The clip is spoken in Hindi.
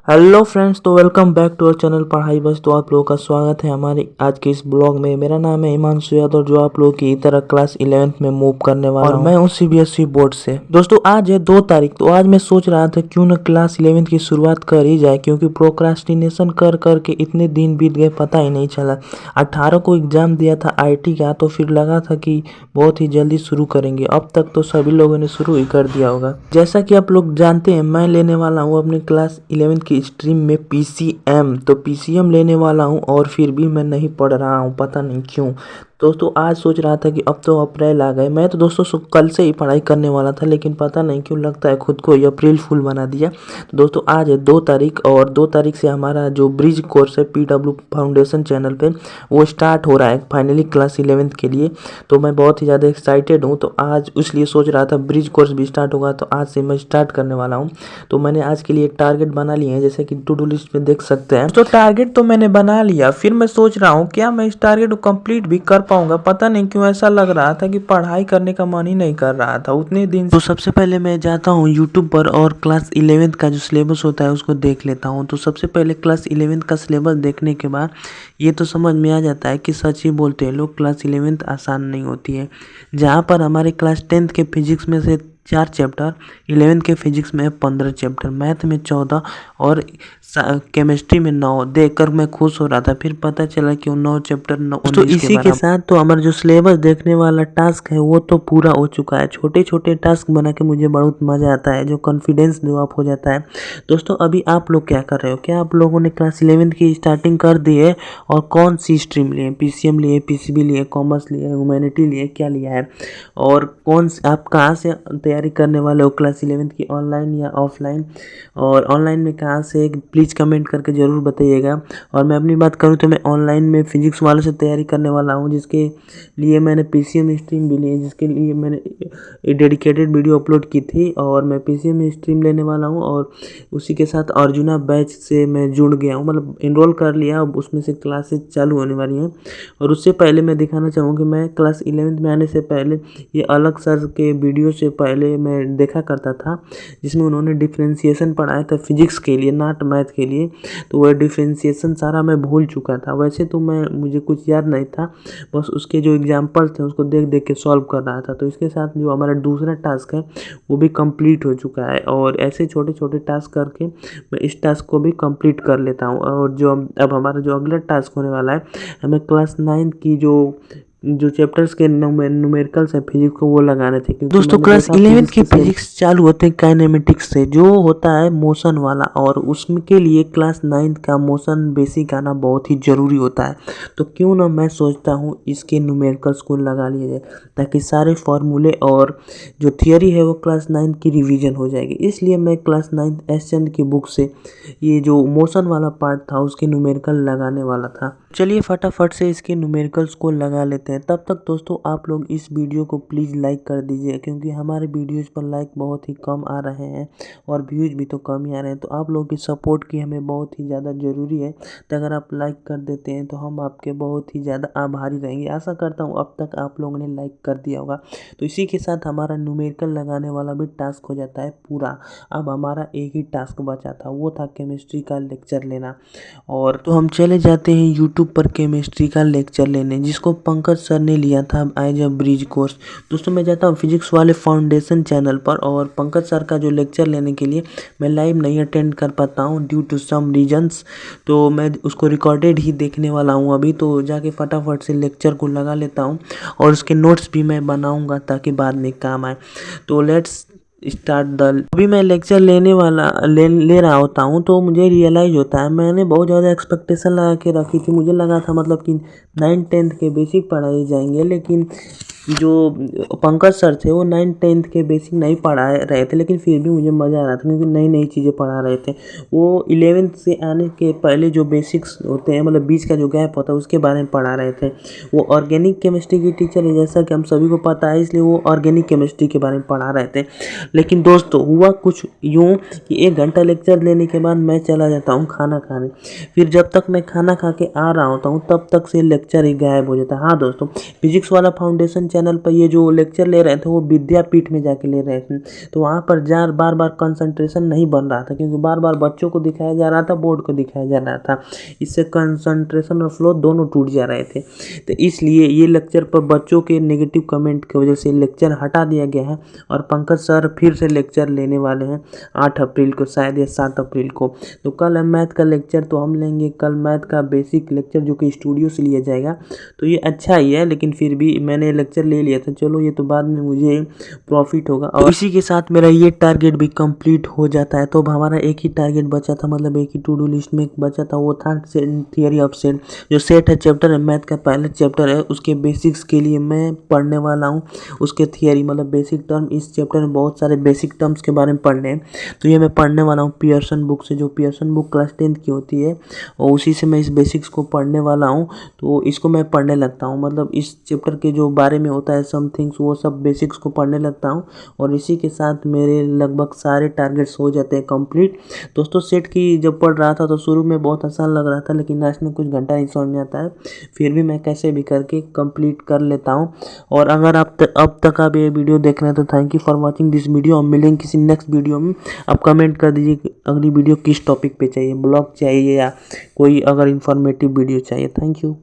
हेलो फ्रेंड्स, तो welcome back to our channel Padhai Bas. तो आप लोगों का स्वागत है हमारे आज के इस ब्लॉग में। मेरा नाम है हिमांशु यादव, जो आप लोगों की तरह क्लास 11th में मूव करने वाला और मैं हूँ सीबीएसई बोर्ड से। दोस्तों आज है 2 तारीख, तो आज मैं सोच रहा था क्यों ना क्लास 11th की शुरुआत कर ही जाए, क्योंकि प्रोक्रास्टिनेशन कर कर के इतने दिन बीत गए पता ही नहीं चला। 18 को एग्जाम दिया था आईटी का, तो फिर लगा था कि बहुत ही जल्दी शुरू करेंगे। अब तक तो सभी लोगों ने शुरू ही कर दिया होगा। जैसा कि आप लोग जानते हैं, मैं लेने वाला हूँ अपने क्लास 11th की स्ट्रीम में पीसीएम। तो पीसीएम लेने वाला हूँ और फिर भी मैं नहीं पढ़ रहा हूँ, पता नहीं क्यों। दोस्तों आज सोच रहा था कि अब तो अप्रैल आ गए। मैं तो दोस्तों कल से ही पढ़ाई करने वाला था, लेकिन पता नहीं क्यों लगता है खुद को ही अप्रैल फुल बना दिया। तो दोस्तों आज है 2 तारीख और 2 तारीख से हमारा जो ब्रिज कोर्स है पीडब्ल्यू फाउंडेशन चैनल पे, वो स्टार्ट हो रहा है फाइनली क्लास 11th के लिए। तो मैं बहुत ही ज़्यादा एक्साइटेड हूँ। तो आज इसलिए सोच रहा था ब्रिज कोर्स भी स्टार्ट होगा, तो आज से मैं स्टार्ट करने वाला हूँ। तो मैंने आज के लिए टारगेट बना लिए हैं, जैसे कि टू डू लिस्ट में देख सकते हैं। तो टारगेट तो मैंने बना लिया, फिर मैं सोच रहा हूँ क्या मैं इस टारगेट को कंप्लीट भी कर पाऊंगा। पता नहीं क्यों ऐसा लग रहा था कि पढ़ाई करने का मन ही नहीं कर रहा था उतने दिन। तो सबसे पहले मैं जाता हूँ यूट्यूब पर और क्लास 11th का जो सिलेबस होता है उसको देख लेता हूँ। तो सबसे पहले क्लास 11th का सिलेबस देखने के बाद ये तो समझ में आ जाता है कि सच ही बोलते हैं लोग, क्लास 11th आसान नहीं होती है। जहाँ पर हमारे क्लास 10th के फिजिक्स में से 4 चैप्टर, 11th के फिजिक्स में 15 चैप्टर, मैथ में 14 और केमिस्ट्री में 9 देखकर मैं खुश हो रहा था। फिर पता चला कि वो 9 चैप्टर 9 तो इसी के साथ तो हमारा जो सिलेबस देखने वाला टास्क है वो तो पूरा हो चुका है। छोटे छोटे टास्क बना के मुझे बहुत मज़ा आता है, जो कॉन्फिडेंस जो आप हो जाता है। दोस्तों अभी आप लोग क्या कर रहे हो? क्या आप लोगों ने क्लास 11th की स्टार्टिंग कर दी है? और कौन सी स्ट्रीम लिए? पीसीएम लिए, पीसीबी लिए, कॉमर्स लिए, ह्यूमैनिटी लिए, क्या लिया है? और आप कहाँ से तैयारी करने वाले हो क्लास 11th की, ऑनलाइन या ऑफलाइन? और ऑनलाइन में कहाँ से, प्लीज़ कमेंट करके ज़रूर बताइएगा। और मैं अपनी बात करूँ तो मैं ऑनलाइन में फिजिक्स वालों से तैयारी करने वाला हूँ, जिसके लिए मैंने पीसीएम स्ट्रीम भी ली है, जिसके लिए मैंने डेडिकेटेड वीडियो अपलोड की थी। और मैं पीसीएम स्ट्रीम लेने वाला हूँ और उसी के साथ अर्जुना बैच से मैं जुड़ गया हूँ, मतलब इनरोल कर लिया। अब उसमें से क्लासेस चालू होने वाली हैं। और उससे पहले मैं दिखाना चाहूँगा कि मैं क्लास 11th में आने से पहले ये अलग सर के वीडियो से पहले मैं देखा करता था, जिसमें उन्होंने डिफ्रेंशिएशन पढ़ाया था फिजिक्स के लिए, नॉट मैथ के लिए। तो वह डिफ्रेंशिएशन सारा मैं भूल चुका था। वैसे तो मुझे कुछ याद नहीं था, बस उसके जो एग्जाम्पल थे उसको देख देख के सॉल्व कर रहा था। तो इसके साथ जो हमारा दूसरा टास्क है वो भी कंप्लीट हो चुका है। और ऐसे छोटे छोटे टास्क करके मैं इस टास्क को भी कंप्लीट कर लेता हूँ। और जो अब हमारा जो अगला टास्क होने वाला है, हमें क्लास 9 की जो चैप्टर्स के न्यूमेरिकल्स है फिजिक्स को, वो लगाने थे। क्योंकि दोस्तों क्लास 11th की फिजिक्स चालू होते हैं काइनेमेटिक्स से, जो होता है मोशन वाला, और उसके लिए क्लास 9th का मोशन बेसिक आना बहुत ही ज़रूरी होता है। तो क्यों ना मैं सोचता हूँ इसके न्यूमेरिकल्स को लगा लिया जाए, ताकि सारे फार्मूले और जो थियोरी है वो क्लास 9th की रिवीजन हो जाएगी। इसलिए मैं क्लास 9th एस चंद की बुक से ये जो मोशन वाला पार्ट था उसके न्यूमेरिकल लगाने वाला था। चलिए फटाफट से इसके न्यूमेरिकल्स को लगा लेते हैं। तब तक दोस्तों आप लोग इस वीडियो को प्लीज़ लाइक कर दीजिए, क्योंकि हमारे वीडियोज़ पर लाइक बहुत ही कम आ रहे हैं और व्यूज़ भी तो कम ही आ रहे हैं। तो आप लोगों की सपोर्ट की हमें बहुत ही ज़्यादा ज़रूरी है। तो अगर आप लाइक कर देते हैं तो हम आपके बहुत ही ज़्यादा आभारी रहेंगे। आशा करता हूँ अब तक आप लोगों ने लाइक कर दिया होगा। तो इसी के साथ हमारा न्यूमेरिकल लगाने वाला भी टास्क हो जाता है पूरा। अब हमारा एक ही टास्क बचा था, वो था केमिस्ट्री का लेक्चर लेना। और तो हम चले जाते हैं यूट्यूब पर केमिस्ट्री का लेक्चर लेने, जिसको पंकज सर ने लिया था एज अ ब्रिज कोर्स। दोस्तों मैं जाता हूँ फिजिक्स वाले फाउंडेशन चैनल पर, और पंकज सर का जो लेक्चर लेने के लिए मैं लाइव नहीं अटेंड कर पाता हूँ ड्यू टू सम रीजंस। तो मैं उसको रिकॉर्डेड ही देखने वाला हूँ अभी। तो जाके फटाफट से लेक्चर को लगा लेता हूँ और उसके नोट्स भी मैं बनाऊँगा ताकि बाद में काम आए। तो लेट्स स्टार्ट द। अभी मैं लेक्चर ले रहा होता हूँ, तो मुझे रियलाइज़ होता है मैंने बहुत ज़्यादा एक्सपेक्टेशन लगा के रखी थी। मुझे लगा था मतलब कि 9th-10th के बेसिक पढ़ाए जाएंगे, लेकिन जो पंकज सर थे वो 9th-10th के बेसिक नहीं पढ़ा रहे थे। लेकिन फिर भी मुझे मज़ा आ रहा था, क्योंकि नई नई चीज़ें पढ़ा रहे थे। वो 11th से आने के पहले जो बेसिक्स होते हैं, मतलब बीच का जो गैप होता है, उसके बारे में पढ़ा रहे थे। वो ऑर्गेनिक केमिस्ट्री की टीचर है, जैसा कि हम सभी को पता है, इसलिए वो ऑर्गेनिक केमिस्ट्री के बारे में पढ़ा रहे थे। लेकिन दोस्तों हुआ कुछ यूँ कि 1 घंटा लेक्चर लेने के बाद मैं चला जाता हूँ खाना खाने। फिर जब तक मैं खाना खा के आ रहा होता हूँ तब तक से लेक्चर ही गायब हो जाता है। हाँ दोस्तों, फिजिक्स वाला फाउंडेशन चैनल पर ये जो लेक्चर ले रहे थे वो विद्यापीठ में जाके ले रहे थे, तो वहाँ पर बार बार कंसंट्रेशन नहीं बन रहा था, क्योंकि बार बार बच्चों को दिखाया जा रहा था, बोर्ड को दिखाया जा रहा था। इससे कंसंट्रेशन और फ्लो दोनों टूट जा रहे थे। तो इसलिए ये लेक्चर पर बच्चों के नेगेटिव कमेंट की वजह से लेक्चर हटा दिया गया है और पंकज सर फिर से लेक्चर लेने वाले हैं 8 अप्रैल को शायद या 7 अप्रैल को। तो कल है मैथ का लेक्चर, तो हम लेंगे कल मैथ का बेसिक लेक्चर जो कि स्टूडियो से लिया जाएगा। तो ये अच्छा ही है, लेकिन फिर भी मैंने लेक्चर ले लिया था, चलो ये तो बाद में मुझे प्रॉफिट होगा। और इसी के साथ मेरा ये टारगेट भी कंप्लीट हो जाता है। तो अब हमारा एक ही टारगेट बचा था, मतलब एक ही टू डू लिस्ट में बचा था, वो था थियरी ऑफ सेट। जो सेट है चैप्टर है मैथ का पहला चैप्टर है, उसके बेसिक्स के लिए मैं पढ़ने वाला हूँ। उसके थियरी मतलब बेसिक टर्म, इस चैप्टर में बहुत सारे बेसिक टर्म्स के बारे में पढ़ने हैं, तो ये मैं पढ़ने वाला हूँ पियर्सन बुक से। जो पियर्सन बुक क्लास 10th की होती है और उसी से मैं इस बेसिक्स को पढ़ने वाला हूँ। तो इसको मैं पढ़ने लगता हूँ, मतलब इस चैप्टर के जो बारे में होता है सम थिंग्स, वो सब बेसिक्स को पढ़ने लगता हूँ और इसी के साथ मेरे लगभग सारे टारगेट्स हो जाते हैं कंप्लीट। दोस्तों सेट की जब पढ़ रहा था तो शुरू में बहुत आसान लग रहा था, लेकिन लास्ट में कुछ घंटा नहीं समझ में आता है, फिर भी मैं कैसे भी करके कंप्लीट कर लेता हूँ। और अगर आप अब तक आप ये वीडियो देख रहे हैं तो thank you for watching this video. हम मिलेंगे किसी नेक्स्ट वीडियो में। आप कमेंट कर दीजिए कि अगली वीडियो किस टॉपिक पे चाहिए, ब्लॉग चाहिए या कोई अगर इन्फॉर्मेटिव वीडियो चाहिए। Thank you.